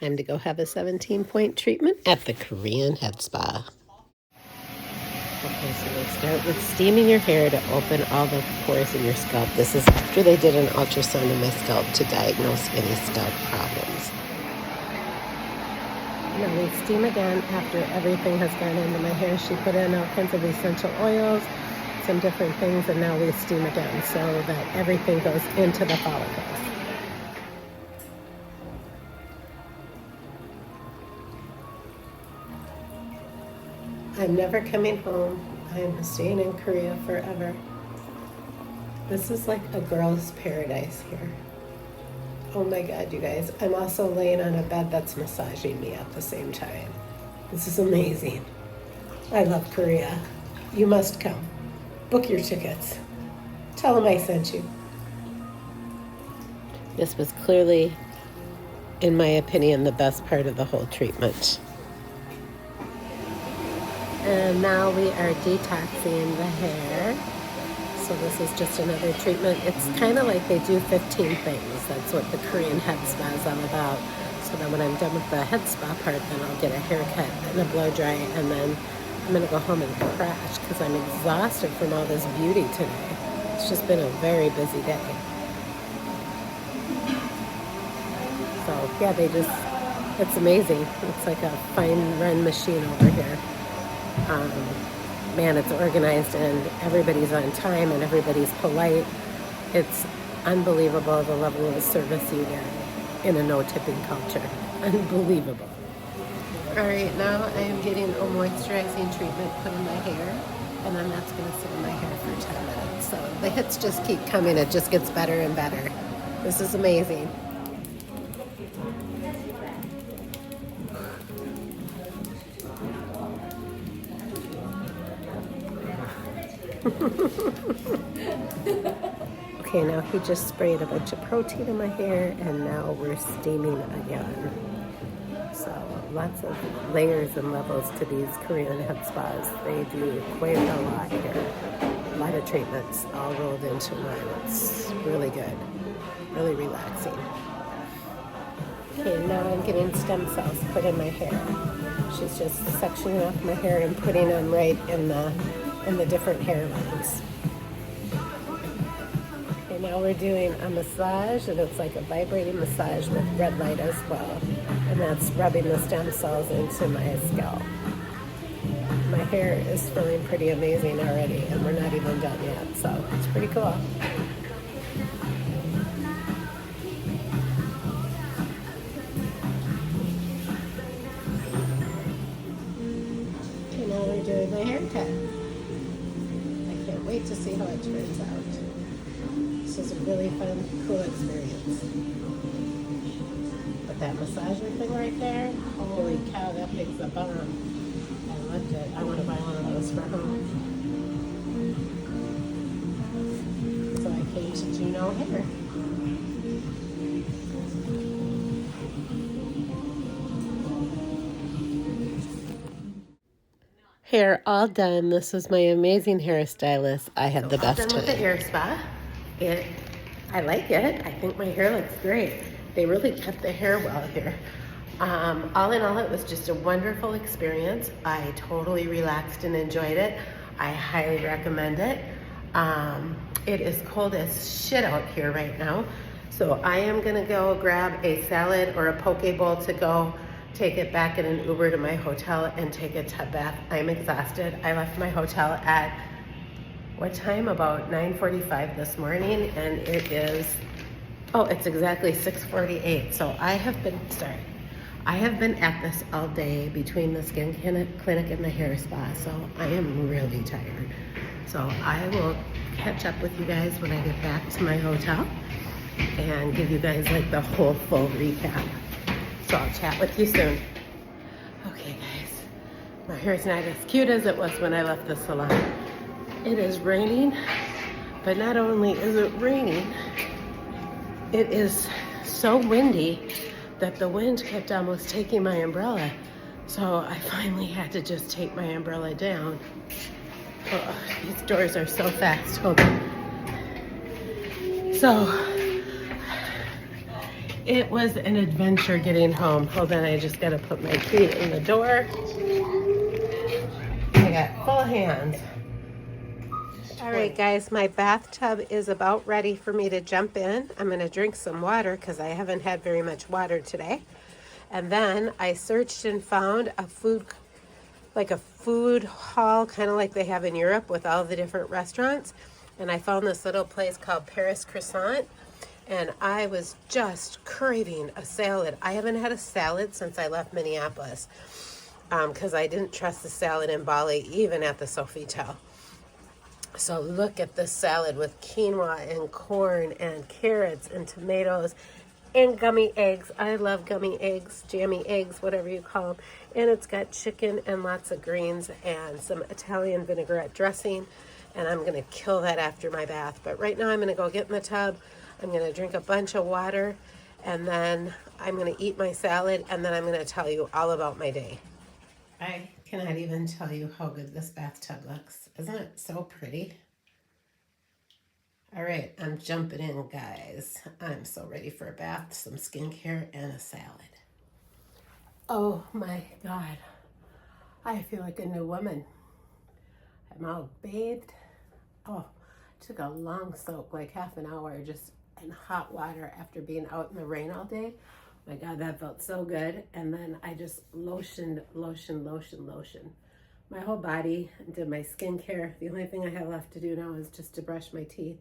Time to go have a 17-point treatment at the Korean head spa. Okay, so they start with steaming your hair to open all the pores in your scalp. This is after they did an ultrasound of my scalp to diagnose any scalp problems. Now we steam again after everything has gone into my hair. She put in all kinds of essential oils, some different things, and now we steam again so that everything goes into the follicles. I'm never coming home. I'm staying in Korea forever. This is like a girl's paradise here. Oh my God, you guys. I'm also laying on a bed that's massaging me at the same time. This is amazing. I love Korea. You must come. Book your tickets. Tell them I sent you. This was clearly, in my opinion, the best part of the whole treatment. And now we are detoxing the hair. So this is just another treatment. It's kind of like they do 15 things. That's what the Korean head spa is all about. So then when I'm done with the head spa part, then I'll get a haircut and a blow dry, and then I'm gonna go home and crash because I'm exhausted from all this beauty today. It's just been a very busy day. So yeah, it's amazing. It's like a fine run machine over here. Man, it's organized and everybody's on time and everybody's polite. It's unbelievable the level of service you get in a no-tipping culture. Unbelievable. All right, now I am getting a moisturizing treatment put in my hair, and then that's going to sit in my hair for 10 minutes. So the hits just keep coming. It just gets better and better. This is amazing. Okay, now he just sprayed a bunch of protein in my hair, and now we're steaming again. So lots of layers and levels to these Korean head spas. They do quite a lot here. A lot of treatments all rolled into one. It's really good, really relaxing. Okay, now I'm getting stem cells put in my hair. She's just sectioning off my hair and putting them right in the different hairlines. Okay, now we're doing a massage, and it's like a vibrating massage with red light as well. And that's rubbing the stem cells into my scalp. My hair is feeling pretty amazing already, and we're not even done yet, so it's pretty cool. Okay, now we're doing my haircut. I can't wait to see how it turns out. This is a really fun, cool experience. But that massager thing right there, holy cow, that thing's a bomb. I loved it. I want to buy one of those for home. So I came to Juno Hair. Hair all done. This was my amazing hairstylist. I had the best time. With the hair spa. I like it. I think my hair looks great. They really kept the hair well here. All in all, it was just a wonderful experience. I totally relaxed and enjoyed it. I highly recommend it. It is cold as shit out here right now. So I am gonna go grab a salad or a poke bowl to go take it back in an Uber to my hotel and take a tub bath. I'm exhausted. I left my hotel at, what time? About 9:45 this morning, and it is, it's exactly 6:48. So I have been at this all day between the skin clinic and the hair spa, so I am really tired. So I will catch up with you guys when I get back to my hotel and give you guys like the whole full recap. So I'll chat with you soon. Okay guys, my hair's not as cute as it was when I left the salon. It is raining, but not only is it raining, it is so windy that the wind kept almost taking my umbrella. So I finally had to just take my umbrella down. Oh, these doors are so fast. Hold on. So It was an adventure getting home. Hold on, I just gotta put my key in the door. I got full hands. All right, guys, my bathtub is about ready for me to jump in. I'm gonna drink some water because I haven't had very much water today. And then I searched and found a food hall, kind of like they have in Europe with all the different restaurants. And I found this little place called Paris Croissant. And I was just craving a salad. I haven't had a salad since I left Minneapolis because I didn't trust the salad in Bali, even at the Sofitel. So look at this salad with quinoa and corn and carrots and tomatoes and gummy eggs. I love gummy eggs, jammy eggs, whatever you call them. And it's got chicken and lots of greens and some Italian vinaigrette dressing. And I'm going to kill that after my bath. But right now I'm going to go get in the tub. I'm going to drink a bunch of water. And then I'm going to eat my salad. And then I'm going to tell you all about my day. I cannot even tell you how good this bathtub looks. Isn't it so pretty? All right, I'm jumping in, guys. I'm so ready for a bath, some skincare, and a salad. Oh my God. I feel like a new woman. I'm all bathed. Oh, took a long soak, like half an hour, just in hot water after being out in the rain all day. My God, that felt so good. And then I just lotioned. My whole body, did my skincare. The only thing I have left to do now is just to brush my teeth.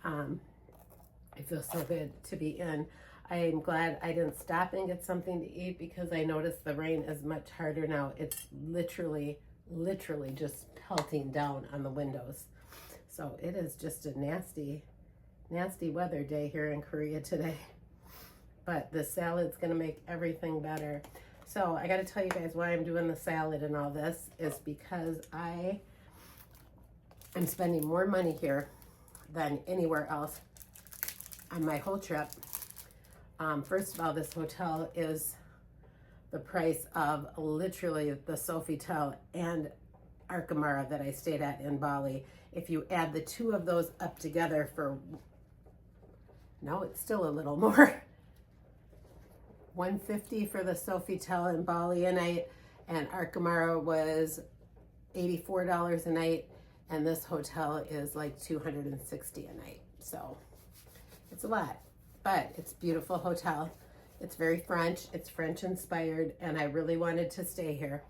I feel so good to be in. I am glad I didn't stop and get something to eat because I noticed the rain is much harder now. It's literally just pelting down on the windows. So it is just a nasty weather day here in Korea today. But the salad's gonna make everything better. So I gotta tell you guys why I'm doing the salad and all this is because I am spending more money here than anywhere else on my whole trip. First of all, this hotel is the price of literally the Sofitel and Arkamara that I stayed at in Bali. If you add the two of those up together no, it's still a little more. $150 for the Sofitel in Bali a night, and Arkamara was $84 a night, and this hotel is like $260 a night. So it's a lot, but it's a beautiful hotel. It's very French. It's French inspired, and I really wanted to stay here.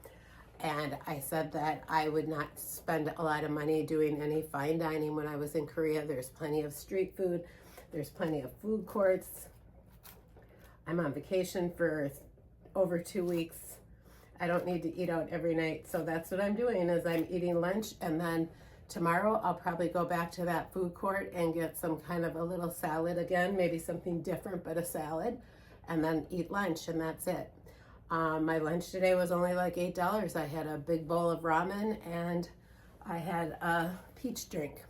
And I said that I would not spend a lot of money doing any fine dining when I was in Korea. There's plenty of street food. There's plenty of food courts. I'm on vacation for over 2 weeks. I don't need to eat out every night. So that's what I'm doing is I'm eating lunch, and then tomorrow I'll probably go back to that food court and get some kind of a little salad again, maybe something different, but a salad, and then eat lunch, and that's it. My lunch today was only like $8. I had a big bowl of ramen and I had a peach drink.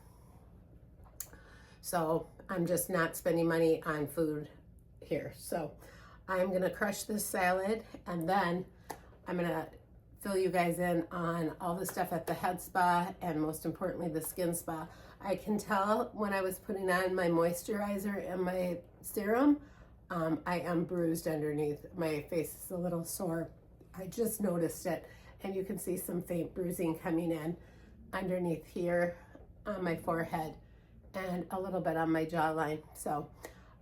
So I'm just not spending money on food here. So I'm gonna crush this salad, and then I'm gonna fill you guys in on all the stuff at the head spa and most importantly the skin spa. I can tell when I was putting on my moisturizer and my serum, I am bruised underneath. My face is a little sore. I just noticed it, and you can see some faint bruising coming in underneath here on my forehead and a little bit on my jawline. So,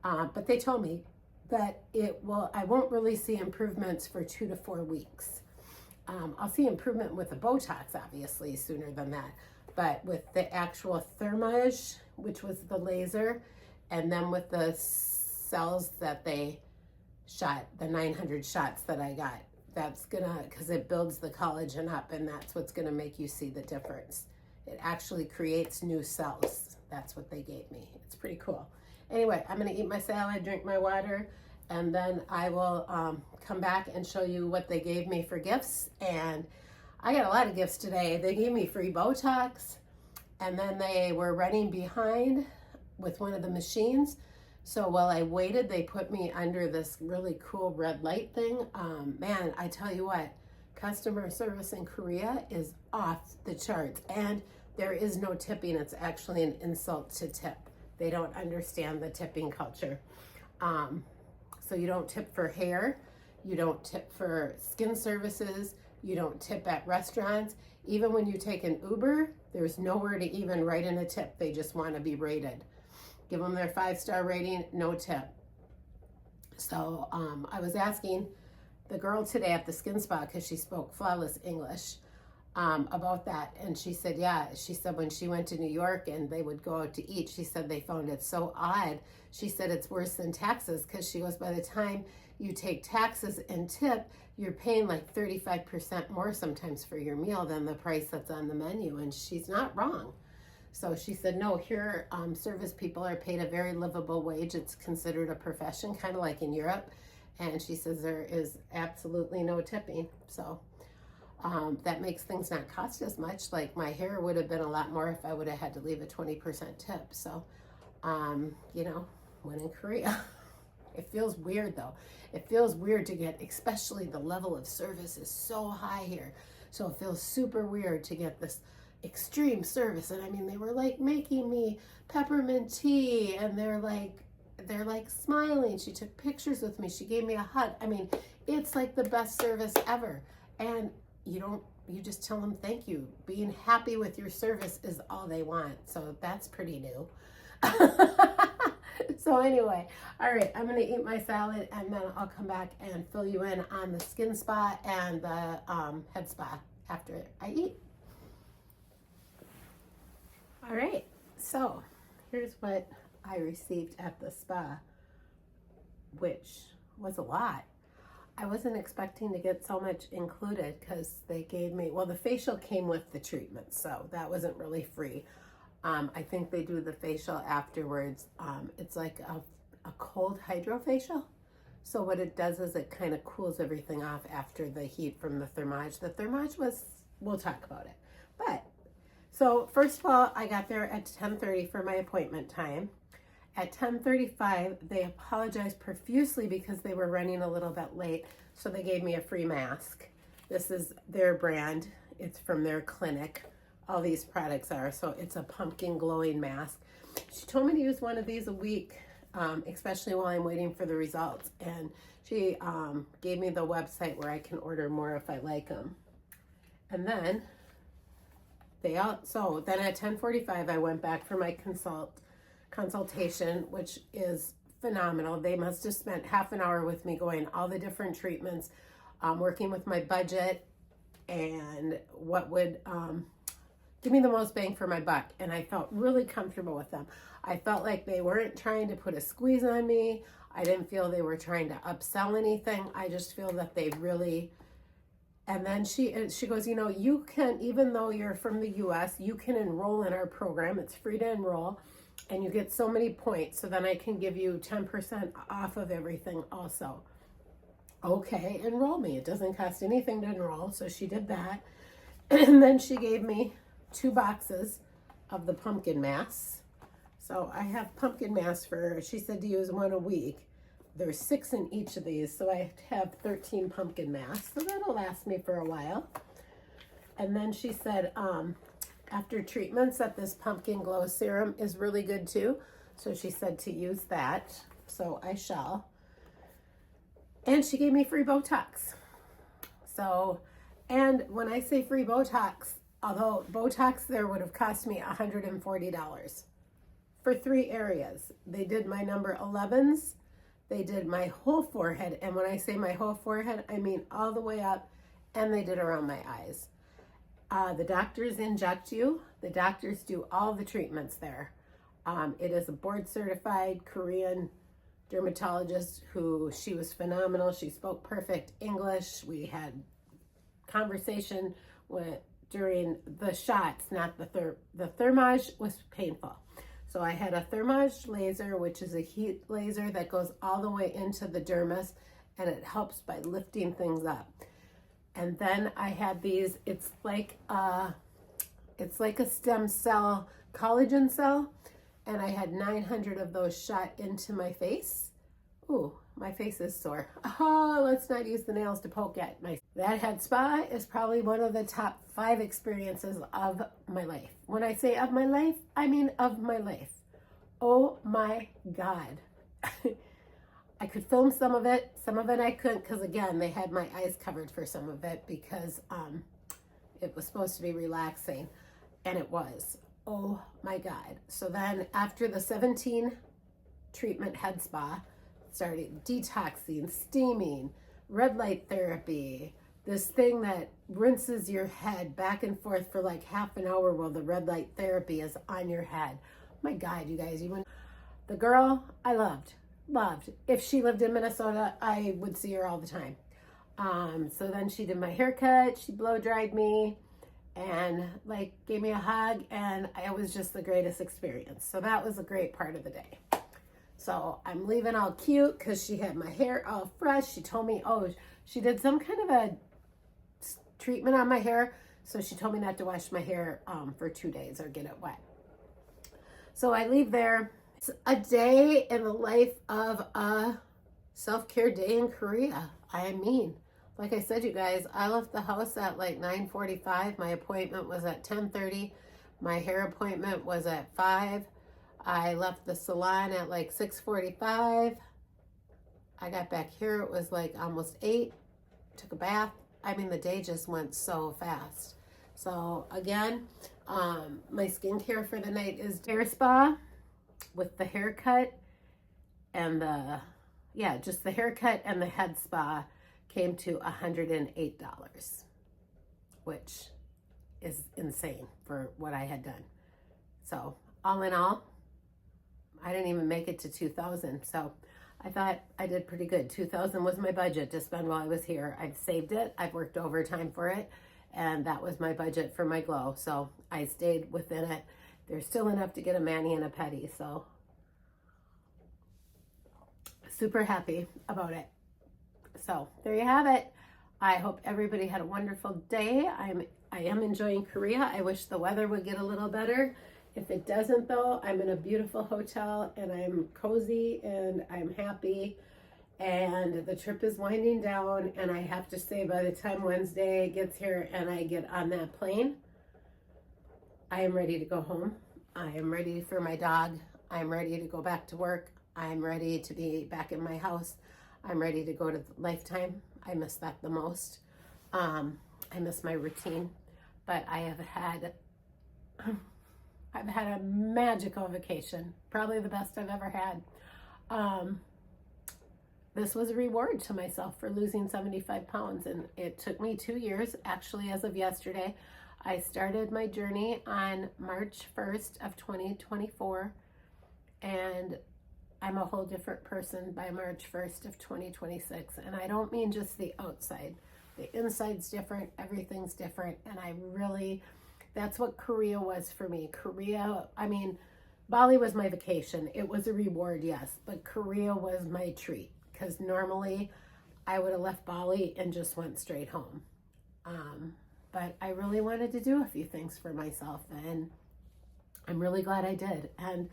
but they told me that I won't really see improvements for 2 to 4 weeks. I'll see improvement with the Botox, obviously, sooner than that. But with the actual thermage, which was the laser, and then with the cells that they shot, the 900 shots that I got, that's gonna, because it builds the collagen up, and that's what's gonna make you see the difference. It actually creates new cells. That's what they gave me. It's pretty cool. Anyway, I'm gonna eat my salad, drink my water, and then I will come back and show you what they gave me for gifts. And I got a lot of gifts today. They gave me free Botox, and then they were running behind with one of the machines. So while I waited, they put me under this really cool red light thing. Man, I tell you what, customer service in Korea is off the charts, and there is no tipping. It's actually an insult to tip. They don't understand the tipping culture. So you don't tip for hair, you don't tip for skin services, you don't tip at restaurants. Even when you take an Uber, there's nowhere to even write in a tip. They just want to be rated. Give them their 5-star rating, no tip. So I was asking the girl today at the skin spa, because she spoke flawless English, about that. And she said, yeah, she said when she went to New York and they would go out to eat, she said they found it so odd. She said it's worse than taxes, because she goes, by the time you take taxes and tip, you're paying like 35% more sometimes for your meal than the price that's on the menu. And she's not wrong. So she said, no, here service people are paid a very livable wage. It's considered a profession, kind of like in Europe. And she says there is absolutely no tipping. So that makes things not cost as much. Like my hair would have been a lot more if I would have had to leave a 20% tip. So, you know, when in Korea, it feels weird though. It feels weird to get, especially the level of service is so high here. So it feels super weird to get this extreme service. And I mean, they were like making me peppermint tea, and they're like smiling. She took pictures with me. She gave me a hug. I mean, it's like the best service ever. And you just tell them thank you. Being happy with your service is all they want. So that's pretty new. So anyway, all right, I'm going to eat my salad, and then I'll come back and fill you in on the skin spa and the head spa after I eat. All right, so here's what I received at the spa, which was a lot. I wasn't expecting to get so much included, because they gave me, well, the facial came with the treatment, so that wasn't really free. I think they do the facial afterwards. It's like a cold hydrofacial. So what it does is it kind of cools everything off after the heat from the thermage. The thermage was, we'll talk about it. But, so first of all, I got there at 10:30 for my appointment time. At 10:35, they apologized profusely because they were running a little bit late. So they gave me a free mask. This is their brand. It's from their clinic. All these products are. So it's a pumpkin glowing mask. She told me to use one of these a week, especially while I'm waiting for the results. And she gave me the website where I can order more if I like them. And then so then at 10:45, I went back for my consultation, which is phenomenal. They must have spent half an hour with me going all the different treatments, working with my budget and what would give me the most bang for my buck. And I felt really comfortable with them. I felt like they weren't trying to put a squeeze on me. I didn't feel they were trying to upsell anything. I just feel that they really, and then she goes, you know, you can, even though you're from the US, you can enroll in our program. It's free to enroll, and you get so many points. So then I can give you 10% off of everything also. Okay, enroll me. It doesn't cost anything to enroll. So she did that. And then she gave me 2 boxes of the pumpkin masks. So I have pumpkin masks she said to use 1 a week. There's 6 in each of these, so I have 13 pumpkin masks. So that'll last me for a while. And then she said, after treatments, that this pumpkin glow serum is really good too. So she said to use that. So I shall. And she gave me free Botox. So, and when I say free Botox, although Botox there would have cost me $140 for 3 areas. They did my number 11s. They did my whole forehead. And when I say my whole forehead, I mean all the way up. And they did around my eyes. The doctors inject you. The doctors do all the treatments there. It is a board certified Korean dermatologist she was phenomenal. She spoke perfect English. We had conversation during the shots, not the thermage was painful. So I had a thermage laser, which is a heat laser that goes all the way into the dermis, and it helps by lifting things up. And then I had these, it's like a stem cell, collagen cell, and I had 900 of those shot into my face. Ooh, my face is sore. Oh, let's not use the nails to poke at my. That head spa is probably one of the top 5 experiences of my life. When I say of my life, I mean of my life. Oh my God. I could film some of it I couldn't, because again, they had my eyes covered for some of it because it was supposed to be relaxing, and it was. Oh my God. So then after the 17 treatment head spa, started detoxing, steaming, red light therapy, this thing that rinses your head back and forth for like half an hour while the red light therapy is on your head. My God, you guys, the girl I loved. If she lived in Minnesota, I would see her all the time. So then she did my haircut, she blow dried me, and like gave me a hug, and it was just the greatest experience. So that was a great part of the day. So I'm leaving all cute because she had my hair all fresh. She told me, oh, she did some kind of a treatment on my hair. So she told me not to wash my hair for 2 days or get it wet. So I leave there. It's a day in the life of a self-care day in Korea. I mean, like I said, you guys, I left the house at like 9:45. My appointment was at 10:30. My hair appointment was at 5. I left the salon at like 6:45. I got back here, it was like almost 8. Took a bath. I mean, the day just went so fast. So again, my skincare for the night is hair spa with the haircut and just the haircut and the head spa came to $108, which is insane for what I had done. So all in all, I didn't even make it to 2,000. So I thought I did pretty good. 2,000 was my budget to spend while I was here. I've saved it. I've worked overtime for it. And that was my budget for my glow. So I stayed within it. There's still enough to get a mani and a pedi. So super happy about it. So there you have it. I hope everybody had a wonderful day. I am enjoying Korea. I wish the weather would get a little better. If it doesn't though, I'm in a beautiful hotel and I'm cozy and I'm happy, and the trip is winding down, and I have to say by the time Wednesday gets here and I get on that plane, I am ready to go home. I am ready for my dog. I'm ready to go back to work. I'm ready to be back in my house. I'm ready to go to Lifetime. I miss that the most. I miss my routine, but I've had a magical vacation, probably the best I've ever had. This was a reward to myself for losing 75 pounds, and it took me 2 years. Actually, as of yesterday, I started my journey on March 1st of 2024, and I'm a whole different person by March 1st of 2026. And I don't mean just the outside. The inside's different, everything's different, and that's what Korea was for me. Bali was my vacation. It was a reward, yes, but Korea was my treat, because normally I would have left Bali and just went straight home. But I really wanted to do a few things for myself, and I'm really glad I did. And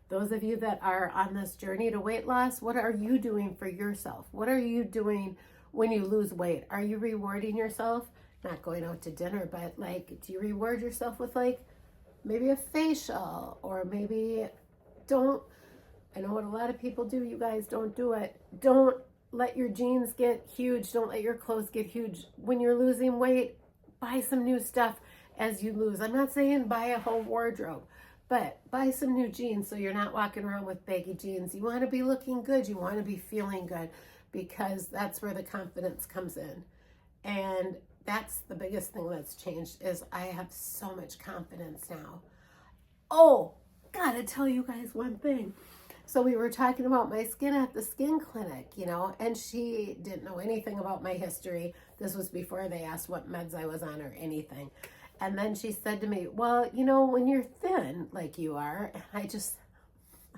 those of you that are on this journey to weight loss, what are you doing for yourself? What are you doing when you lose weight? Are you rewarding yourself? Not going out to dinner, but like, do you reward yourself with like maybe a facial, or maybe I know what a lot of people do, you guys, don't do it. Don't let your jeans get huge. Don't let your clothes get huge. When you're losing weight, buy some new stuff as you lose. I'm not saying buy a whole wardrobe, but buy some new jeans so you're not walking around with baggy jeans. You want to be looking good. You want to be feeling good, because that's where the confidence comes in. And that's the biggest thing that's changed, is I have so much confidence now. Oh, gotta tell you guys one thing. So we were talking about my skin at the skin clinic, and she didn't know anything about my history. This was before they asked what meds I was on or anything. And then she said to me, well, when you're thin like you are, I just,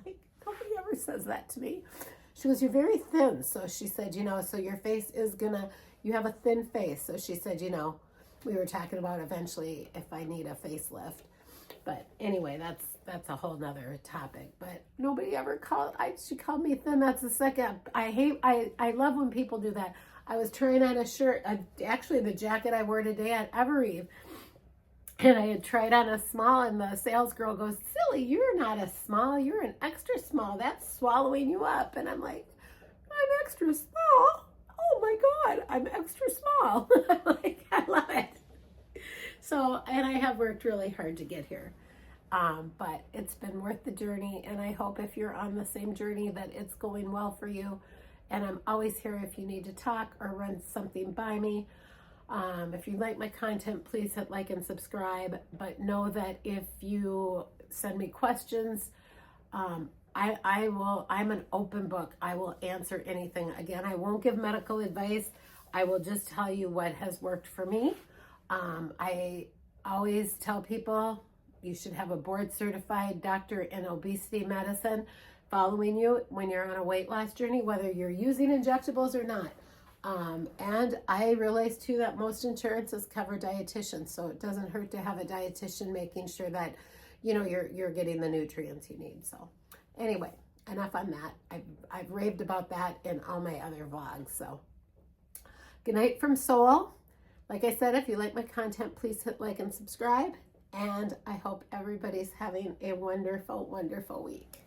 like, nobody ever says that to me. She goes, you're very thin. So she said, so your face is you have a thin face. So she said, we were talking about eventually if I need a facelift. But anyway, that's a whole nother topic. But nobody ever she called me thin. That's the second. I love when people do that. I was trying on a shirt, actually the jacket I wore today at Evereve, and I had tried on a small, and the sales girl goes, silly, you're not a small, you're an extra small. That's swallowing you up. And I'm like, I'm extra small. Oh my God, I'm extra small. I'm like, I love it. So, and I have worked really hard to get here. But it's been worth the journey, and I hope if you're on the same journey that it's going well for you. And I'm always here if you need to talk or run something by me. If you like my content, please hit like and subscribe. But know that if you send me questions, I will, I'm an open book. I will answer anything. Again, I won't give medical advice. I will just tell you what has worked for me. I always tell people you should have a board certified doctor in obesity medicine following you when you're on a weight loss journey, whether you're using injectables or not. And I realize too that most insurances cover dietitians, so it doesn't hurt to have a dietitian making sure that, you know, you're getting the nutrients you need. So anyway, enough on that. I've raved about that in all my other vlogs. So good night from Seoul. Like I said, if you like my content, please hit like and subscribe. And I hope everybody's having a wonderful, wonderful week.